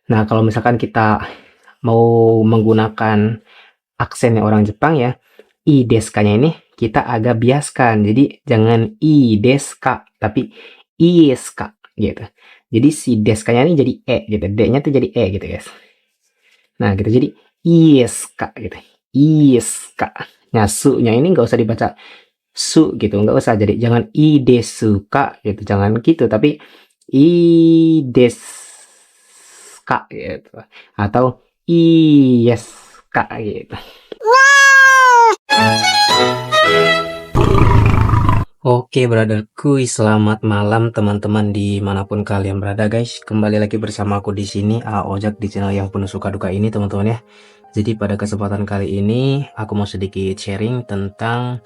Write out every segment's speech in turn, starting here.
Nah, kalau misalkan kita mau menggunakan aksennya orang Jepang ya, i desu-nya ini kita agak biaskan. Jadi jangan i desu ka, tapi iska gitu. Jadi si desu-nya ini jadi e gitu. D-nya tuh jadi e gitu, guys. Nah, gitu. Jadi iska gitu. Iska. Nah, su-nya ini nggak usah dibaca su gitu, nggak usah. Jadi jangan i desu ka gitu, jangan gitu, tapi i desu ka gitu. Atau yes ka gitu. Oke, brotherku, selamat malam teman-teman dimanapun kalian berada, guys. Kembali lagi bersama aku di sini, Ojak, di channel yang penuh suka duka ini, teman-teman ya. Jadi pada kesempatan kali ini aku mau sedikit sharing tentang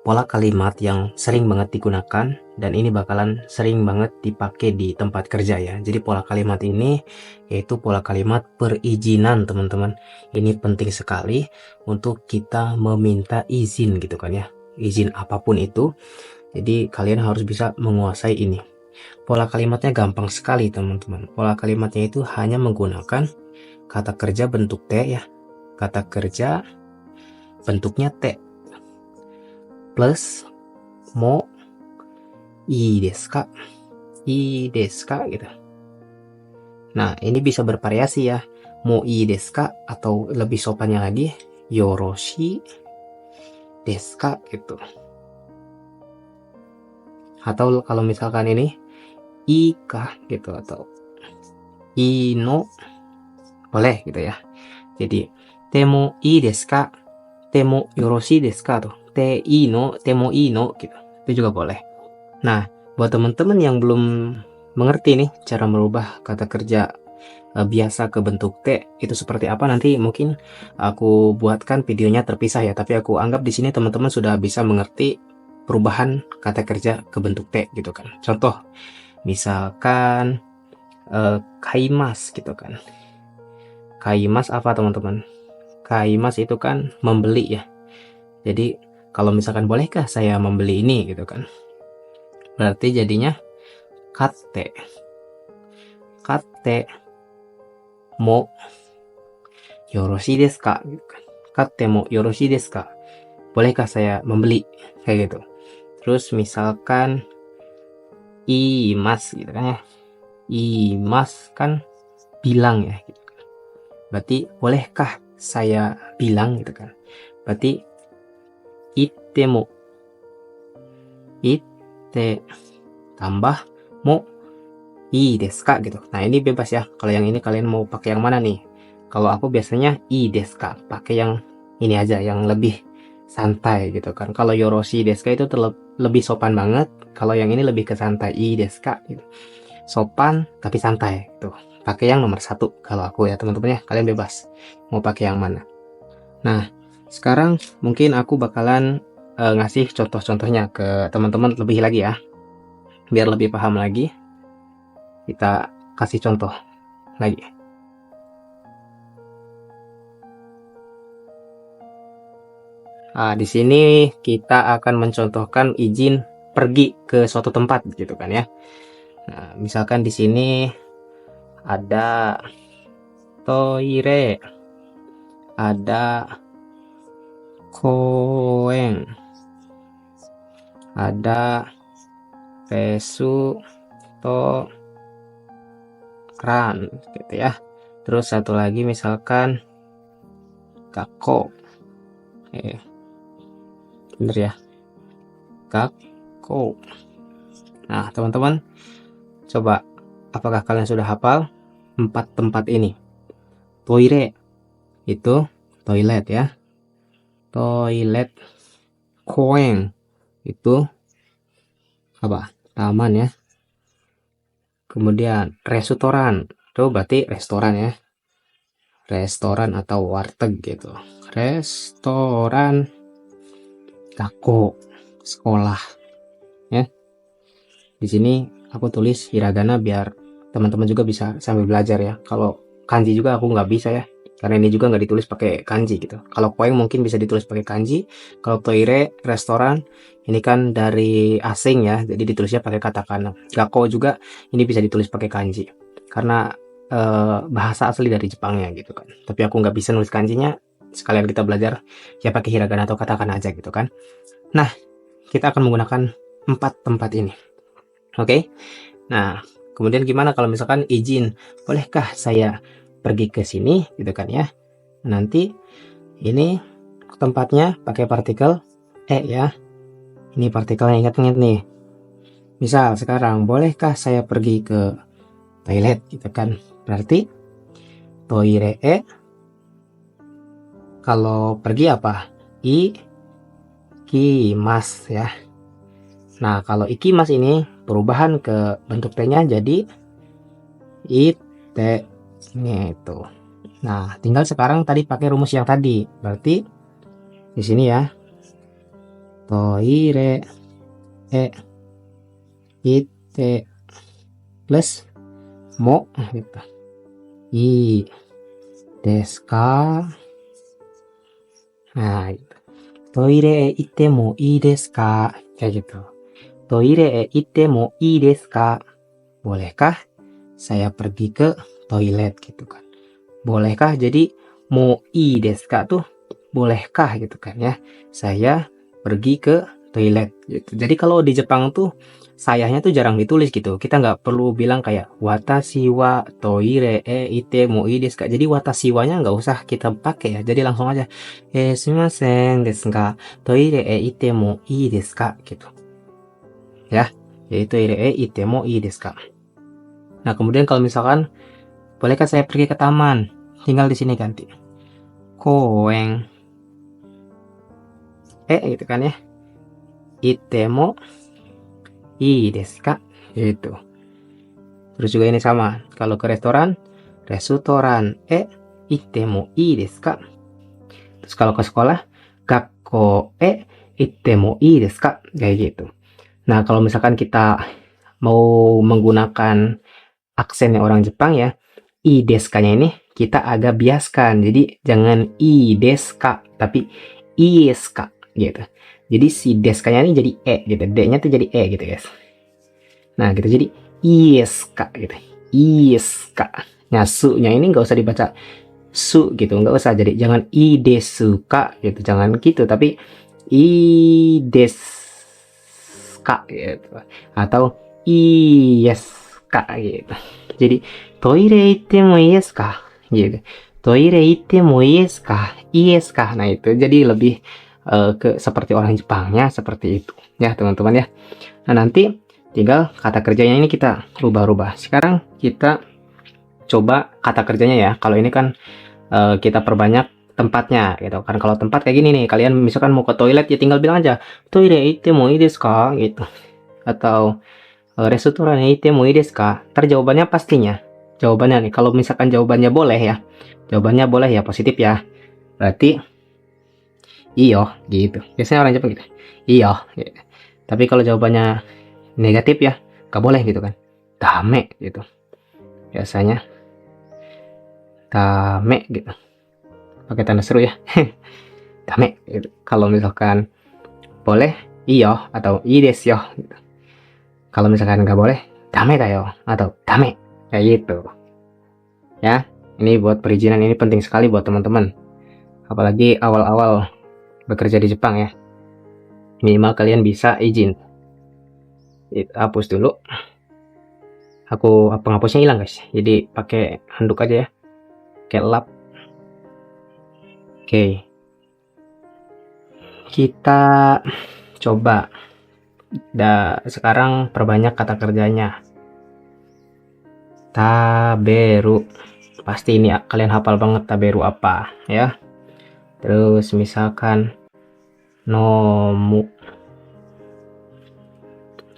pola kalimat yang sering banget digunakan dan ini bakalan sering banget dipakai di tempat kerja ya. Jadi pola kalimat ini yaitu pola kalimat perizinan, teman-teman. Ini penting sekali untuk kita meminta izin gitu kan ya. Izin apapun itu. Jadi kalian harus bisa menguasai ini. Pola kalimatnya gampang sekali, teman-teman. Pola kalimatnya itu hanya menggunakan kata kerja bentuk T ya. Kata kerja bentuknya T plus mo i desu ka, i desu ka gitu. Nah, ini bisa bervariasi ya. Mo i desu ka atau lebih sopannya lagi yoroshi desu ka gitu. Atau kalau misalkan ini ika gitu atau ino boleh gitu ya. Jadi temo i desu ka, temo yoroshi desu ka tuh. Te ino, temo ino gitu. Itu juga boleh. Nah, buat teman-teman yang belum mengerti nih cara merubah kata kerja biasa ke bentuk T itu seperti apa, nanti mungkin aku buatkan videonya terpisah ya, tapi aku anggap di sini teman-teman sudah bisa mengerti perubahan kata kerja ke bentuk T gitu kan. Contoh misalkan kaimas gitu kan. Kaimas apa teman-teman? Kaimas itu kan membeli ya. Jadi kalau misalkan bolehkah saya membeli ini gitu kan. Berarti jadinya katte. Katte mo yoroshi desu ka? Katte mo yoroshi desu ka? Bolehkah saya membeli? Kayak gitu. Terus misalkan imas gitu kan ya. Imas kan bilang ya gitu kan. Berarti bolehkah saya bilang gitu kan. Berarti itte mo. Itte tambah mo i desu ka gitu. Nah, ini bebas ya. Kalau yang ini kalian mau pakai yang mana nih? Kalau aku biasanya i desu ka, pakai yang ini aja, yang lebih santai gitu kan. Kalau yoroshi desu ka itu lebih sopan banget. Kalau yang ini lebih ke santai, i desu ka gitu. Sopan tapi santai tuh. Pakai yang nomor 1 kalau aku ya, teman-teman ya. Kalian bebas mau pakai yang mana. Nah, sekarang mungkin aku bakalan ngasih contoh-contohnya ke teman-teman lebih lagi ya. Biar lebih paham lagi. Kita kasih contoh lagi. Nah, di sini kita akan mencontohkan izin pergi ke suatu tempat gitu kan ya. Nah, misalkan di sini ada toire, ada koen, ada restoran gitu ya. Terus satu lagi misalkan gakko. Bener ya, gakko. Nah, teman-teman, coba apakah kalian sudah hafal 4 tempat ini? Toire itu toilet ya. Toilet. Koen itu apa? Taman ya. Kemudian restoran. Itu berarti restoran ya. Restoran atau warteg gitu. Restoran. Gakko, sekolah ya. Di sini aku tulis hiragana biar teman-teman juga bisa sambil belajar ya. Kalau kanji juga aku nggak bisa ya, karena ini juga nggak ditulis pakai kanji gitu. Kalau koeng mungkin bisa ditulis pakai kanji. Kalau toire, restoran, ini kan dari asing ya, jadi ditulisnya pakai katakana. Gakko juga ini bisa ditulis pakai kanji. Karena bahasa asli dari Jepangnya gitu kan. Tapi aku nggak bisa nulis kanjinya, sekalian kita belajar ya pakai hiragana atau katakana aja gitu kan. Nah, kita akan menggunakan 4 tempat ini. Oke. Nah, kemudian gimana kalau misalkan izin, bolehkah saya pergi ke sini gitu kan ya. Nanti ini tempatnya pakai partikel ya. Ini partikelnya, ingat-ingat nih. Misal sekarang, bolehkah saya pergi ke toilet gitu kan. Berarti toire kalau pergi apa? Ikimas ya. Nah, kalau ikimas ini perubahan ke bentuk T-nya jadi ite. Ini itu. Nah, tinggal sekarang tadi pakai rumus yang tadi. Berarti di sini ya. Toire ite plus mo gitu. I desu ka? Nah, gitu. Toire ite mo ii desu ka? Kayak gitu. Toire ite mo ii desu ka? Bolehkah saya pergi ke toilet gitu kan. Bolehkah, jadi mo ii desu ka tuh bolehkah gitu kan ya. Saya pergi ke toilet gitu. Jadi kalau di Jepang tuh sayanya tuh jarang ditulis gitu. Kita nggak perlu bilang kayak watashi wa toire ite mo ii desu ka. Jadi watashi wa-nya nggak usah kita pakai ya. Jadi langsung aja sumimasen desu ga toire ite mo ii desu ka gitu. Ya, yaitu toire ite mo ii desu ka. Nah, kemudian kalau misalkan bolehkah saya pergi ke taman? Tinggal di sini ganti koeng gitu kan ya. Ite mo ii desu ka? Gitu. Terus juga ini sama. Kalau ke restoran ite mo ii desu ka? Terus kalau ke sekolah, gakko ite mo ii desu ka? Kayak gitu. Nah, kalau misalkan kita mau menggunakan aksennya orang Jepang ya, i desu ka-nya ini kita agak biaskan. Jadi jangan i desu ka, tapi ies ka gitu. Jadi si desu ka-nya ini jadi gitu. D-nya tuh jadi gitu, guys. Nah, gitu. Jadi ies ka gitu. Ies ka. Nah, su-nya ini nggak usah dibaca su gitu, nggak usah. Jadi jangan i desu ka gitu, jangan gitu, tapi i desu ka gitu. Atau ies ka gitu. Jadi toire ite mo ies ka gitu. Toire ite mo ies ka, ies ka. Nah, itu jadi lebih ke seperti orang Jepangnya seperti itu ya, teman-teman ya. Nah, nanti tinggal kata kerjanya ini kita rubah-rubah. Sekarang kita coba kata kerjanya ya. Kalau ini kan kita perbanyak tempatnya gitu kan. Kalau tempat kayak gini nih, kalian misalkan mau ke toilet ya tinggal bilang aja toire ite mo ii desu ka gitu. Atau restoran ite mo ii desu ka? Ntar jawabannya pastinya. Jawabannya nih, kalau misalkan jawabannya boleh ya. Jawabannya boleh ya, positif ya. Berarti iyo gitu. Biasanya orang Jepang gitu. Iyo gitu. Tapi kalau jawabannya negatif ya, gak boleh gitu kan. Dame gitu. Biasanya dame gitu. Pakai tanda seru ya. Dame gitu. Kalau misalkan boleh iyo atau ii desu yo gitu. Kalau misalkan nggak boleh, dame da yo atau dame, kayak gitu. Ya, ini buat perizinan ini penting sekali buat teman-teman. Apalagi awal-awal bekerja di Jepang ya. Minimal kalian bisa izin. Hapus dulu. Aku penghapusnya hilang guys. Jadi pakai handuk aja ya. Kayak lap. Oke. Kita coba. Sekarang perbanyak kata kerjanya. Taberu. Pasti ini kalian hafal banget taberu apa ya. Terus misalkan nomu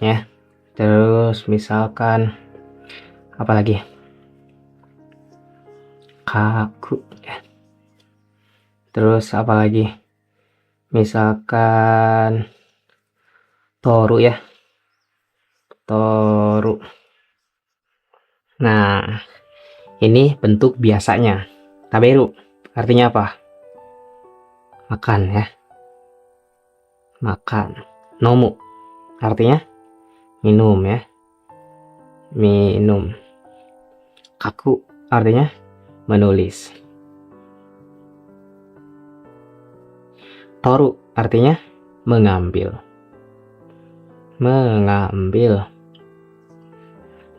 ya. Terus misalkan apa lagi? Kaku ya. Terus apa lagi? Misalkan toru ya. Toru. Nah, ini bentuk biasanya. Taberu artinya apa? Makan ya. Makan. Nomu artinya minum ya. Minum. Kaku artinya menulis. Toru artinya mengambil. Mengambil.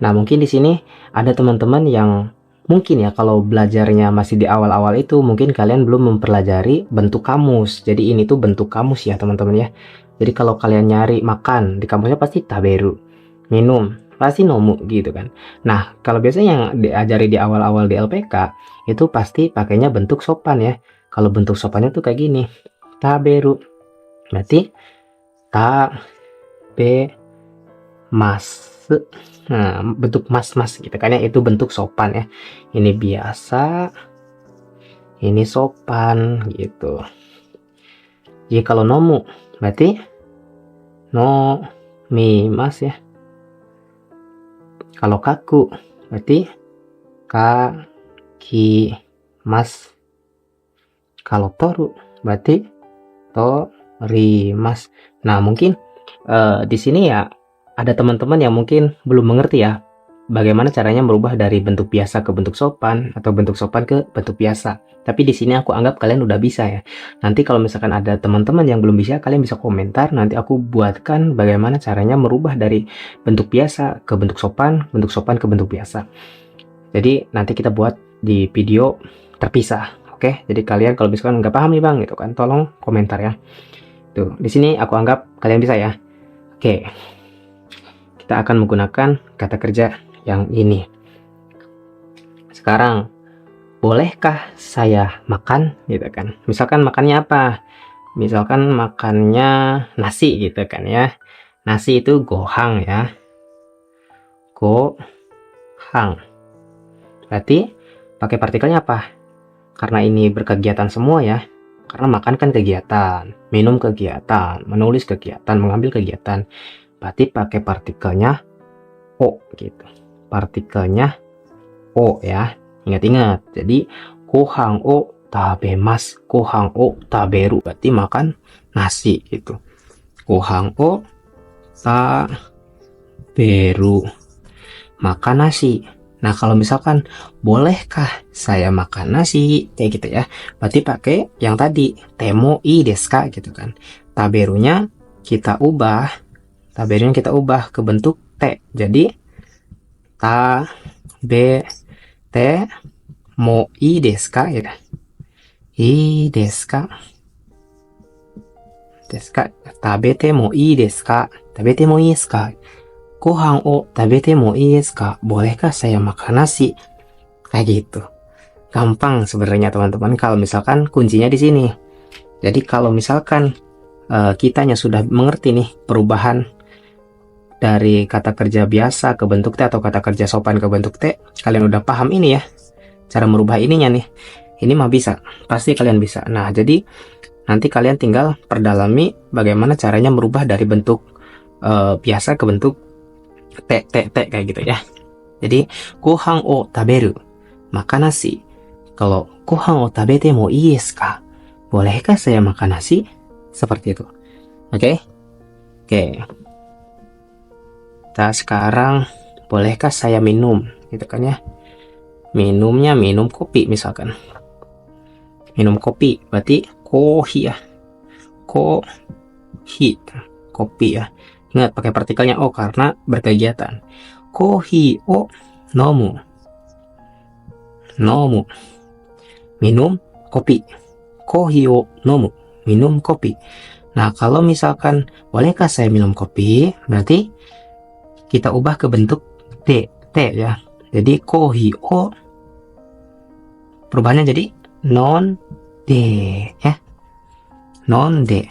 Nah, mungkin di sini ada teman-teman yang mungkin ya kalau belajarnya masih di awal-awal itu mungkin kalian belum mempelajari bentuk kamus. Jadi ini tuh bentuk kamus ya teman-teman ya. Jadi kalau kalian nyari makan di kamusnya pasti taberu, minum pasti nomu gitu kan. Nah, kalau biasanya yang diajari di awal-awal di LPK itu pasti pakainya bentuk sopan ya. Kalau bentuk sopannya tuh kayak gini, taberu berarti mas. Nah, bentuk mas-mas gitu kan ya, itu bentuk sopan ya. Ini biasa, ini sopan gitu. Jadi kalau nomu berarti no mi mas ya. Kalau kaku berarti ka ki mas. Kalau toru berarti to ri mas. Nah, mungkin di sini ya ada teman-teman yang mungkin belum mengerti ya bagaimana caranya merubah dari bentuk biasa ke bentuk sopan atau bentuk sopan ke bentuk biasa. Tapi di sini aku anggap kalian udah bisa ya. Nanti kalau misalkan ada teman-teman yang belum bisa, kalian bisa komentar. Nanti aku buatkan bagaimana caranya merubah dari bentuk biasa ke bentuk sopan ke bentuk biasa. Jadi nanti kita buat di video terpisah. Oke, jadi kalian kalau misalkan nggak paham nih bang, gitu kan, tolong komentar ya. Tuh, di sini aku anggap kalian bisa ya. Oke, kita akan menggunakan kata kerja yang ini. Sekarang, bolehkah saya makan? Gitu kan. Misalkan makannya apa? Misalkan makannya nasi gitu kan ya. Nasi itu gohang ya. Gohang. Berarti pakai partikelnya apa? Karena ini berkegiatan semua ya. Karena makan kan kegiatan, minum kegiatan, menulis kegiatan, mengambil kegiatan. Berarti pakai partikelnya o gitu. Partikelnya o ya. Ingat-ingat. Jadi gohang o tabemasu, gohang o taberu. Berarti makan nasi gitu. Gohang o taberu. Makan nasi. Nah, kalau misalkan bolehkah saya makan nasi kayak gitu ya. Berarti pakai yang tadi temo i desu ka gitu kan. Taberunya kita ubah ke bentuk T. Jadi ta be te mo i desu ka ya. I desu ka. Tabete mo i desu ka. Tabete mo i desu ka. Gohang o tabete mo ii desu ka? Bolehkah saya makan nasi? Kayak gitu. Gampang sebenarnya teman-teman kalau misalkan kuncinya di sini. Jadi kalau misalkan kitanya sudah mengerti nih perubahan dari kata kerja biasa ke bentuk T atau kata kerja sopan ke bentuk T, kalian udah paham ini ya. Cara merubah ininya nih. Ini mah bisa. Pasti kalian bisa. Nah, jadi nanti kalian tinggal perdalami bagaimana caranya merubah dari bentuk biasa ke bentuk T kayak gitu ya. Jadi gohang o taberu, makan nasi. Kalau gohang o tabete mo ii desu ka? Bolehkah saya makan nasi? Seperti itu. Oke. Kita sekarang bolehkah saya minum? Gitu kan ya. Minumnya minum kopi misalkan. Minum kopi berarti kohi ya. Kopi ya. Ingat pakai partikelnya o karena berkegiatan. Kohi o nomu. Minum kopi. Kohi o nomu. Minum kopi. Nah, kalau misalkan bolehkah saya minum kopi? Berarti kita ubah ke bentuk T ya. Jadi kohi o perubahannya jadi non de ya. Non de.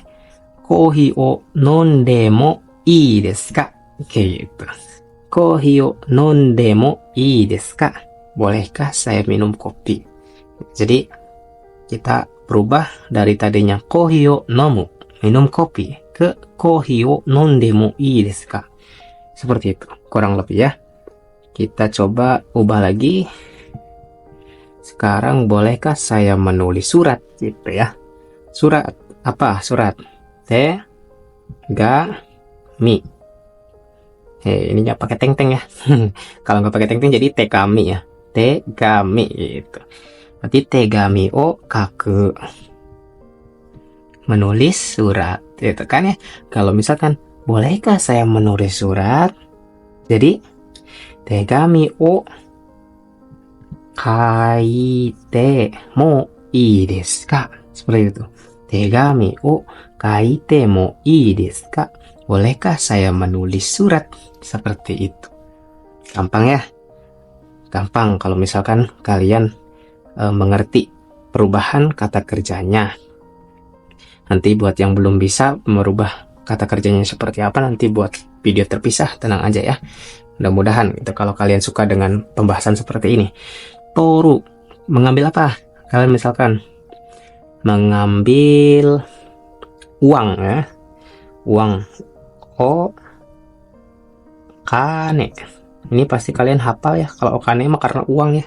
Kohi o nonde mo ii desu ka? Gitu. Kohi o nonde mo ii desu ka? Bolehkah saya minum kopi? Jadi kita berubah dari tadinya kohi o nomu, minum kopi, ke kohi o nonde mo ii desu ka? Seperti itu, kurang lebih ya. Kita coba ubah lagi. Sekarang bolehkah saya menulis surat gitu ya? Surat apa? Surat mi. Ininya pakai teng-teng ya. Kalau nggak pakai teng-teng jadi tekami ya. tegami gitu. Berarti tegami o kaku, menulis surat gitu kan ya. Kalau misalkan bolehkah saya menulis surat, jadi tegami o kaite mo ii desu ka, seperti itu. Tegami o kaite mo ii desu ka, bolehkah saya menulis surat, seperti itu. Gampang ya, gampang kalau misalkan kalian mengerti perubahan kata kerjanya. Nanti buat yang belum bisa merubah kata kerjanya seperti apa, nanti buat video terpisah, tenang aja ya. Mudah-mudahan itu kalau kalian suka dengan pembahasan seperti ini. Toru, mengambil apa? Kalian misalkan mengambil uang ya. Uang. O kane. Ini pasti kalian hafal ya. Kalau okane mah karena uang ya.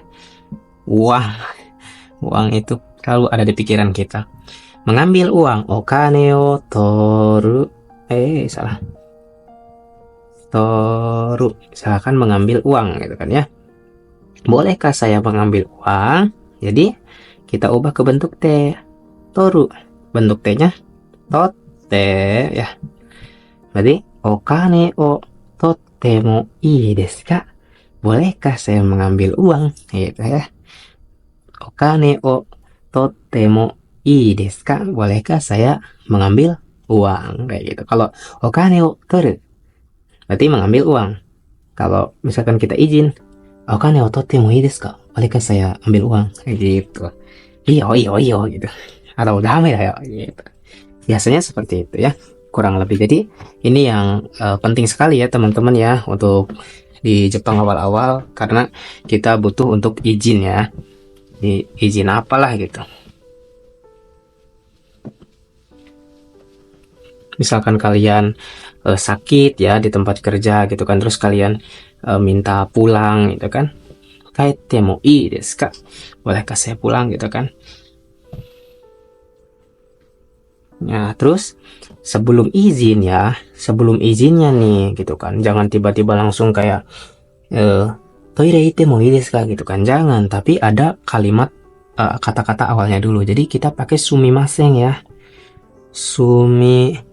Uang. Uang itu selalu ada di pikiran kita. Mengambil uang. Okane o toru. Salah. Toru. Misalkan mengambil uang gitu kan ya. Bolehkah saya mengambil uang? Jadi kita ubah ke bentuk T. Toru. Bentuk T-nya totte ya. Berarti okane o totte mo ii desu ka? Bolehkah saya mengambil uang? Gitu ya. Okane o totte mo ii desu ka? Bolehkah saya mengambil uang? Kayak gitu. Kalau okane o toru, berarti mengambil uang. Kalau misalkan kita izin, okane o totte mo ii desu ka? Bolehkah saya ambil uang? Kayak gitu. Iyo, iyo, iyo gitu. Atau dame da yo gitu. Biasanya seperti itu ya, kurang lebih. Jadi ini yang penting sekali ya teman-teman ya untuk di Jepang awal-awal, karena kita butuh untuk izin ya. Izin apalah gitu. Misalkan kalian sakit ya di tempat kerja gitu kan, terus kalian minta pulang gitu kan. Kaite mo ii desu ka? Bolehkah saya pulang gitu kan? Nah, terus sebelum izin ya, sebelum izinnya nih gitu kan, jangan tiba-tiba langsung kayak toire ite mo ii desu ka gitu kan, jangan. Tapi ada kalimat kata-kata awalnya dulu. Jadi kita pakai sumimasen ya, sumimasen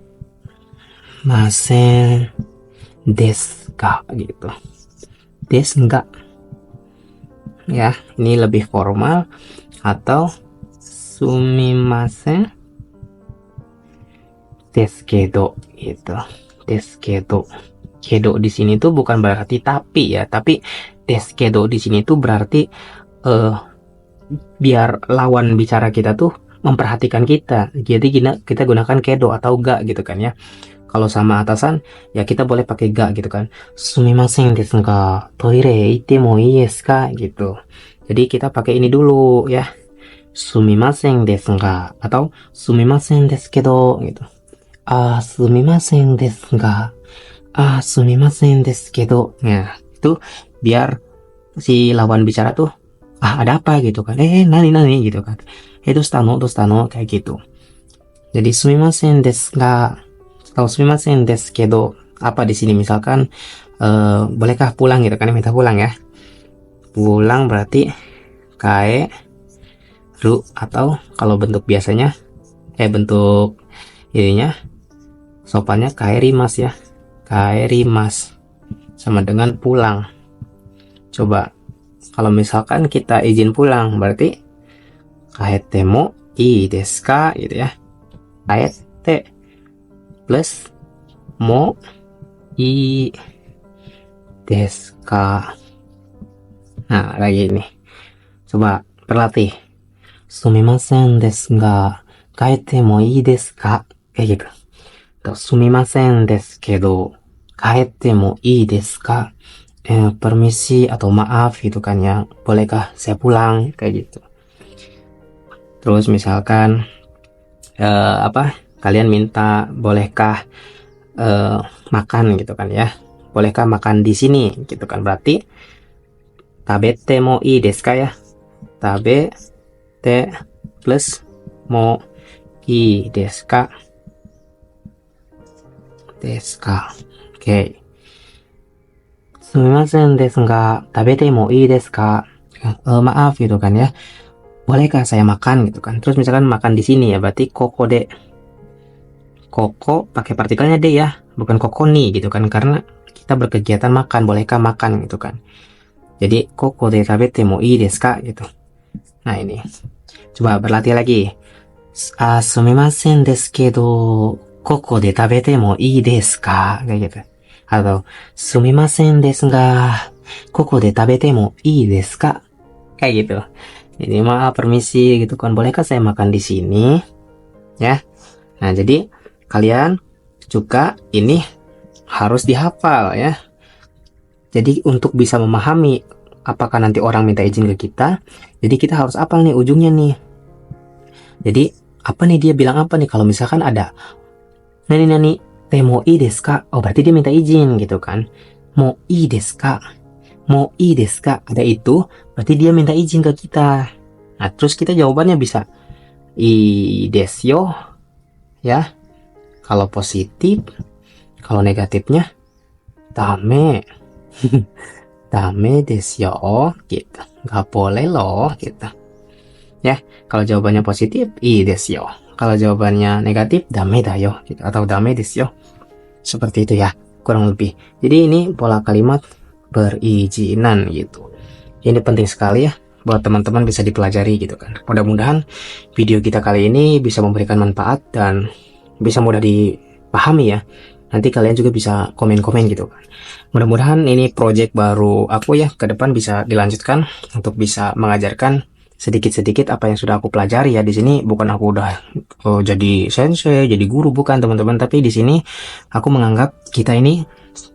desu ka gitu, desu enggak ya, ini lebih formal. Atau sumimasen desu kedo gitu. Desu kedo. Kedo di sini tuh bukan berarti tapi ya, tapi desu kedo di sini tuh berarti biar lawan bicara kita tuh memperhatikan kita. Jadi kita gunakan kedo atau ga gitu kan ya. Kalau sama atasan ya kita boleh pakai ga gitu kan. Sumimasen desu ga toire ite mo ii desu ka gitu. Jadi kita pakai ini dulu ya. Sumimasen desu ga atau sumimasen desu kedo gitu. Sumimasen desu ga. Sumimasen desu kedo. Nah, itu biar si lawan bicara tuh ada apa gitu kan. Nani gitu kan. Dostano kayak gitu. Jadi sumimasen desu ga atau sumimasen desu kedo, apa di sini misalkan bolehkah pulang gitu kan, minta pulang ya. Pulang berarti kae ru, atau kalau bentuk biasanya bentuk ininya sopannya kaerimas ya. Kaerimas sama dengan pulang. Coba kalau misalkan kita izin pulang berarti kaete mo ii desu ka gitu ya. Kaete plus mo ii desu ka. Nah, lagi ini. Coba berlatih. Sumimasen desu ga kaete mo ii desu ka? Kayak gitu. Sumimasen desu kedo kaete mo ii desu ka? Permisi atau maaf gitu kan ya. Bolehkah saya pulang? Kayak gitu. Terus misalkan kalian minta bolehkah makan gitu kan ya. Bolehkah makan di sini gitu kan. Berarti tabete mo ii desu ka ya. Tabete plus mo ii desu ka. Desu ka. Oke. Sumimasen desu ga tabete mo ii desu ka? Maaf gitu kan ya, bolehkah saya makan gitu kan. Terus misalkan makan di sini ya, berarti koko de. Koko pakai partikelnya de ya, bukan koko ni gitu kan, karena kita berkegiatan makan, bolehkah makan gitu kan. Jadi koko de tabete mo ii desu ka gitu. Nah ini, coba berlatih lagi. Sumimasen desu kedo, koko de tabete mo ii desu ka, kayak gitu. Atau sumimasen desu ga, koko de tabete mo ii desu ka, kayak gitu. Ini maaf, permisi gitu kan, bolehkah saya makan di sini ya. Nah jadi kalian juga ini harus dihafal ya. Jadi untuk bisa memahami apakah nanti orang minta izin ke kita, jadi kita harus hafal nih ujungnya nih. Jadi apa nih, dia bilang apa nih, kalau misalkan ada nani te mo ii desu ka, oh berarti dia minta izin gitu kan. Mo ii desu ka, mo ii desu ka, ada itu berarti dia minta izin ke kita. Nah terus kita jawabannya bisa ii desu yo ya kalau positif, kalau negatifnya dame. Dame desu yo gitu, nggak boleh loh gitu ya. Kalau jawabannya positif, ii desu yo. Kalau jawabannya negatif, dame da yo gitu, atau dame desu yo. Seperti itu ya, kurang lebih. Jadi ini pola kalimat perizinan gitu. Ini penting sekali ya buat teman-teman, bisa dipelajari gitu kan. Mudah-mudahan video kita kali ini bisa memberikan manfaat dan bisa mudah dipahami ya. Nanti kalian juga bisa komen-komen gitu kan. Mudah-mudahan ini project baru aku ya, ke depan bisa dilanjutkan untuk bisa mengajarkan sedikit-sedikit apa yang sudah aku pelajari ya. Di sini bukan aku udah jadi sensei, jadi guru, bukan teman-teman, tapi di sini aku menganggap kita ini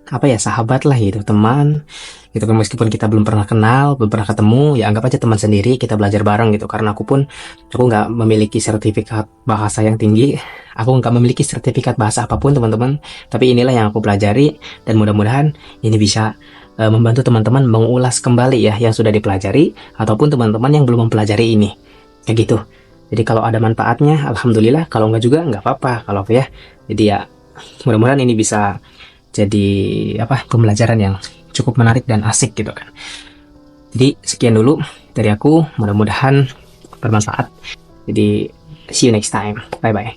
apa ya, sahabat lah gitu, teman gitu kan. Meskipun kita belum pernah kenal, belum pernah ketemu, ya anggap aja teman sendiri, kita belajar bareng gitu. Karena aku nggak memiliki sertifikat bahasa yang tinggi, aku nggak memiliki sertifikat bahasa apapun teman-teman, tapi inilah yang aku pelajari, dan mudah-mudahan ini bisa membantu teman-teman mengulas kembali ya yang sudah dipelajari, ataupun teman-teman yang belum mempelajari ini, kayak gitu. Jadi kalau ada manfaatnya alhamdulillah, kalau nggak juga nggak apa-apa kalau ya. Jadi ya mudah-mudahan ini bisa jadi apa, pembelajaran yang cukup menarik dan asik gitu kan. Jadi sekian dulu dari aku, mudah-mudahan bermanfaat. Jadi see you next time, bye bye.